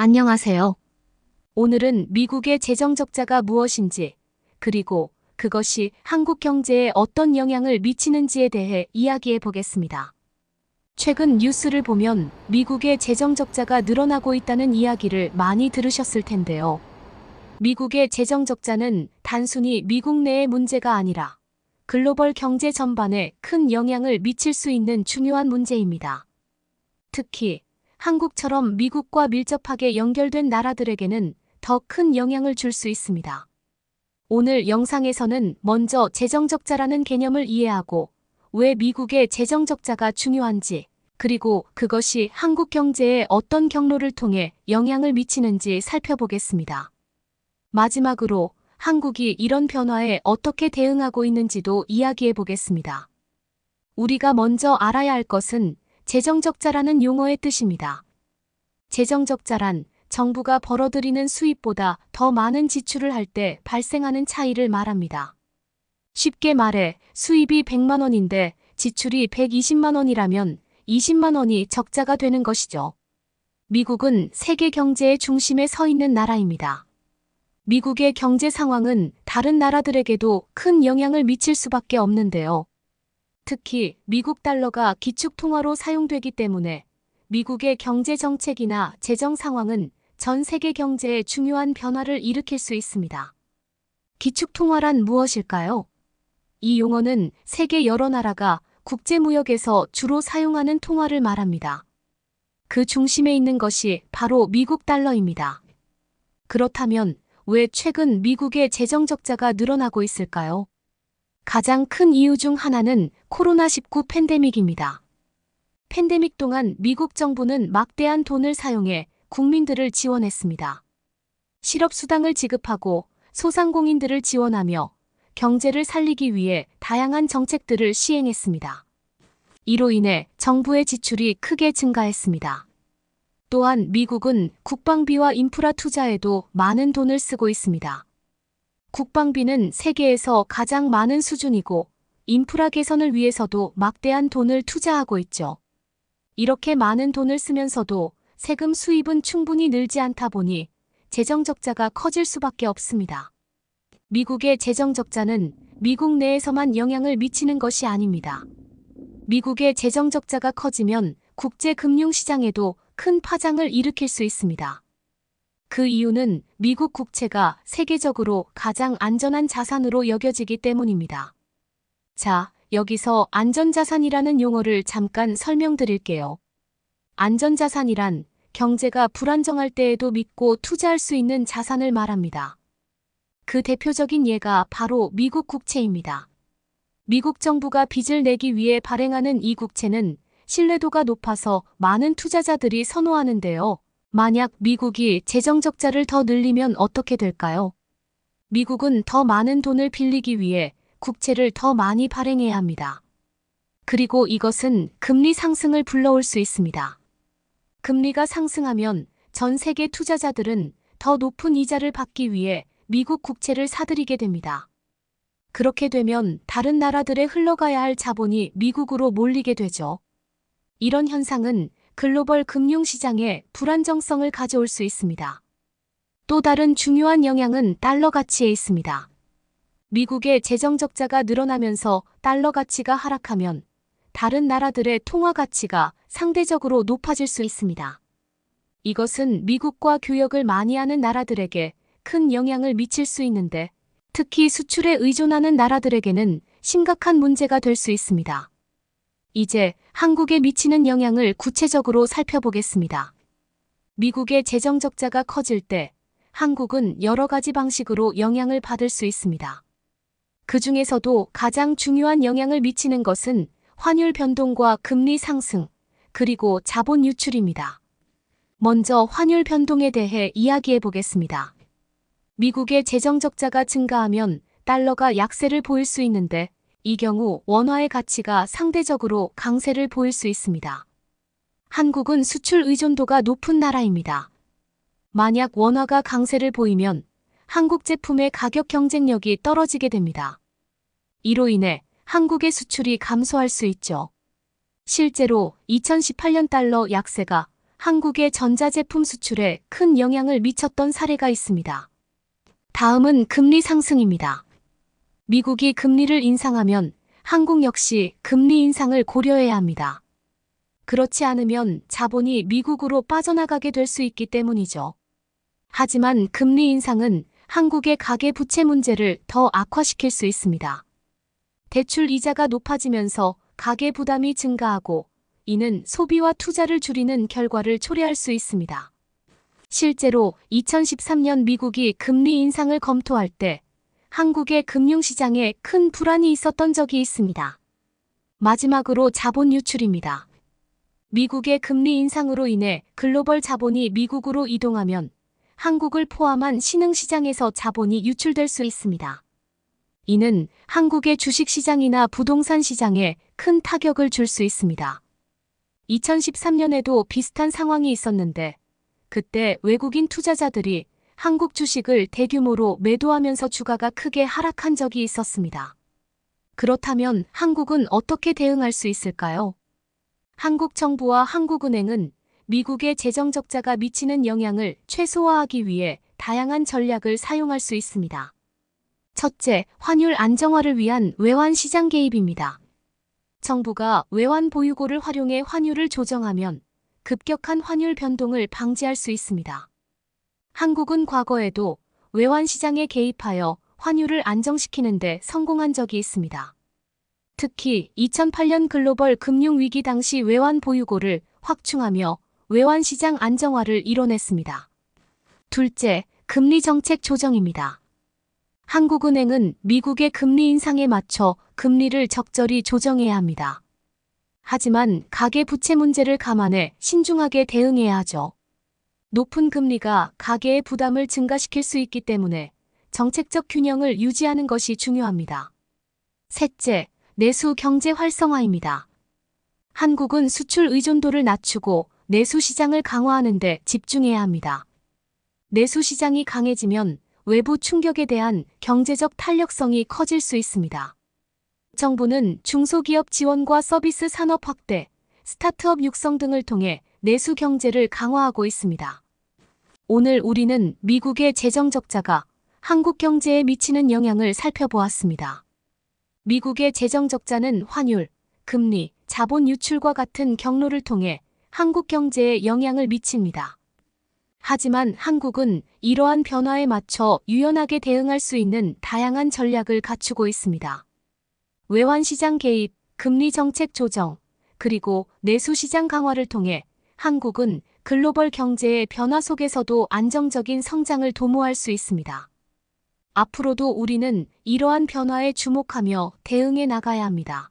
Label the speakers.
Speaker 1: 안녕하세요. 오늘은 미국의 재정 적자가 무엇인지, 그리고 그것이 한국 경제에 어떤 영향을 미치는지에 대해 이야기해 보겠습니다. 최근 뉴스를 보면 미국의 재정 적자가 늘어나고 있다는 이야기를 많이 들으셨을 텐데요. 미국의 재정 적자는 단순히 미국 내의 문제가 아니라 글로벌 경제 전반에 큰 영향을 미칠 수 있는 중요한 문제입니다. 특히 한국처럼 미국과 밀접하게 연결된 나라들에게는 더 큰 영향을 줄 수 있습니다. 오늘 영상에서는 먼저 재정적자라는 개념을 이해하고 왜 미국의 재정적자가 중요한지, 그리고 그것이 한국 경제에 어떤 경로를 통해 영향을 미치는지 살펴보겠습니다. 마지막으로 한국이 이런 변화에 어떻게 대응하고 있는지도 이야기해 보겠습니다. 우리가 먼저 알아야 할 것은 재정적자라는 용어의 뜻입니다. 재정적자란 정부가 벌어들이는 수입보다 더 많은 지출을 할 때 발생하는 차이를 말합니다. 쉽게 말해 수입이 100만 원인데 지출이 120만 원이라면 20만 원이 적자가 되는 것이죠. 미국은 세계 경제의 중심에 서 있는 나라입니다. 미국의 경제 상황은 다른 나라들에게도 큰 영향을 미칠 수밖에 없는데요. 특히 미국 달러가 기축통화로 사용되기 때문에 미국의 경제 정책이나 재정 상황은 전 세계 경제에 중요한 변화를 일으킬 수 있습니다. 기축통화란 무엇일까요? 이 용어는 세계 여러 나라가 국제무역에서 주로 사용하는 통화를 말합니다. 그 중심에 있는 것이 바로 미국 달러입니다. 그렇다면 왜 최근 미국의 재정 적자가 늘어나고 있을까요? 가장 큰 이유 중 하나는 코로나19 팬데믹입니다. 팬데믹 동안 미국 정부는 막대한 돈을 사용해 국민들을 지원했습니다. 실업수당을 지급하고 소상공인들을 지원하며 경제를 살리기 위해 다양한 정책들을 시행했습니다. 이로 인해 정부의 지출이 크게 증가했습니다. 또한 미국은 국방비와 인프라 투자에도 많은 돈을 쓰고 있습니다. 국방비는 세계에서 가장 많은 수준이고 인프라 개선을 위해서도 막대한 돈을 투자하고 있죠. 이렇게 많은 돈을 쓰면서도 세금 수입은 충분히 늘지 않다 보니 재정 적자가 커질 수밖에 없습니다. 미국의 재정 적자는 미국 내에서만 영향을 미치는 것이 아닙니다. 미국의 재정 적자가 커지면 국제 금융시장에도 큰 파장을 일으킬 수 있습니다. 그 이유는 미국 국채가 세계적으로 가장 안전한 자산으로 여겨지기 때문입니다. 자, 여기서 안전자산이라는 용어를 잠깐 설명드릴게요. 안전자산이란 경제가 불안정할 때에도 믿고 투자할 수 있는 자산을 말합니다. 그 대표적인 예가 바로 미국 국채입니다. 미국 정부가 빚을 내기 위해 발행하는 이 국채는 신뢰도가 높아서 많은 투자자들이 선호하는데요. 만약 미국이 재정 적자를 더 늘리면 어떻게 될까요? 미국은 더 많은 돈을 빌리기 위해 국채를 더 많이 발행해야 합니다. 그리고 이것은 금리 상승을 불러올 수 있습니다. 금리가 상승하면 전 세계 투자자들은 더 높은 이자를 받기 위해 미국 국채를 사들이게 됩니다. 그렇게 되면 다른 나라들에 흘러가야 할 자본이 미국으로 몰리게 되죠. 이런 현상은 글로벌 금융시장에 불안정성을 가져올 수 있습니다. 또 다른 중요한 영향은 달러 가치에 있습니다. 미국의 재정 적자가 늘어나면서 달러 가치가 하락하면 다른 나라들의 통화 가치가 상대적으로 높아질 수 있습니다. 이것은 미국과 교역을 많이 하는 나라들에게 큰 영향을 미칠 수 있는데 특히 수출에 의존하는 나라들에게는 심각한 문제가 될 수 있습니다. 이제 한국에 미치는 영향을 구체적으로 살펴보겠습니다. 미국의 재정 적자가 커질 때 한국은 여러 가지 방식으로 영향을 받을 수 있습니다. 그 중에서도 가장 중요한 영향을 미치는 것은 환율 변동과 금리 상승, 그리고 자본 유출입니다. 먼저 환율 변동에 대해 이야기해 보겠습니다. 미국의 재정 적자가 증가하면 달러가 약세를 보일 수 있는데 이 경우 원화의 가치가 상대적으로 강세를 보일 수 있습니다. 한국은 수출 의존도가 높은 나라입니다. 만약 원화가 강세를 보이면 한국 제품의 가격 경쟁력이 떨어지게 됩니다. 이로 인해 한국의 수출이 감소할 수 있죠. 실제로 2018년 달러 약세가 한국의 전자제품 수출에 큰 영향을 미쳤던 사례가 있습니다. 다음은 금리 상승입니다. 미국이 금리를 인상하면 한국 역시 금리 인상을 고려해야 합니다. 그렇지 않으면 자본이 미국으로 빠져나가게 될 수 있기 때문이죠. 하지만 금리 인상은 한국의 가계부채 문제를 더 악화시킬 수 있습니다. 대출 이자가 높아지면서 가계부담이 증가하고 이는 소비와 투자를 줄이는 결과를 초래할 수 있습니다. 실제로 2013년 미국이 금리 인상을 검토할 때 한국의 금융시장에 큰 불안이 있었던 적이 있습니다. 마지막으로 자본 유출입니다. 미국의 금리 인상으로 인해 글로벌 자본이 미국으로 이동하면 한국을 포함한 신흥시장에서 자본이 유출될 수 있습니다. 이는 한국의 주식시장이나 부동산 시장에 큰 타격을 줄 수 있습니다. 2013년에도 비슷한 상황이 있었는데 그때 외국인 투자자들이 한국 주식을 대규모로 매도하면서 주가가 크게 하락한 적이 있었습니다. 그렇다면 한국은 어떻게 대응할 수 있을까요? 한국 정부와 한국은행은 미국의 재정 적자가 미치는 영향을 최소화하기 위해 다양한 전략을 사용할 수 있습니다. 첫째, 환율 안정화를 위한 외환 시장 개입입니다. 정부가 외환 보유고를 활용해 환율을 조정하면 급격한 환율 변동을 방지할 수 있습니다. 한국은 과거에도 외환 시장에 개입하여 환율을 안정시키는 데 성공한 적이 있습니다. 특히 2008년 글로벌 금융위기 당시 외환 보유고를 확충하며 외환 시장 안정화를 이뤄냈습니다. 둘째, 금리 정책 조정입니다. 한국은행은 미국의 금리 인상에 맞춰 금리를 적절히 조정해야 합니다. 하지만 가계부채 문제를 감안해 신중하게 대응해야 하죠. 높은 금리가 가계의 부담을 증가시킬 수 있기 때문에 정책적 균형을 유지하는 것이 중요합니다. 셋째, 내수 경제 활성화입니다. 한국은 수출 의존도를 낮추고 내수 시장을 강화하는 데 집중해야 합니다. 내수 시장이 강해지면 외부 충격에 대한 경제적 탄력성이 커질 수 있습니다. 정부는 중소기업 지원과 서비스 산업 확대, 스타트업 육성 등을 통해 내수 경제를 강화하고 있습니다. 오늘 우리는 미국의 재정 적자가 한국 경제에 미치는 영향을 살펴보았습니다. 미국의 재정 적자는 환율, 금리, 자본 유출과 같은 경로를 통해 한국 경제에 영향을 미칩니다. 하지만 한국은 이러한 변화에 맞춰 유연하게 대응할 수 있는 다양한 전략을 갖추고 있습니다. 외환시장 개입, 금리 정책 조정, 그리고 내수시장 강화를 통해 한국은 글로벌 경제의 변화 속에서도 안정적인 성장을 도모할 수 있습니다. 앞으로도 우리는 이러한 변화에 주목하며 대응해 나가야 합니다.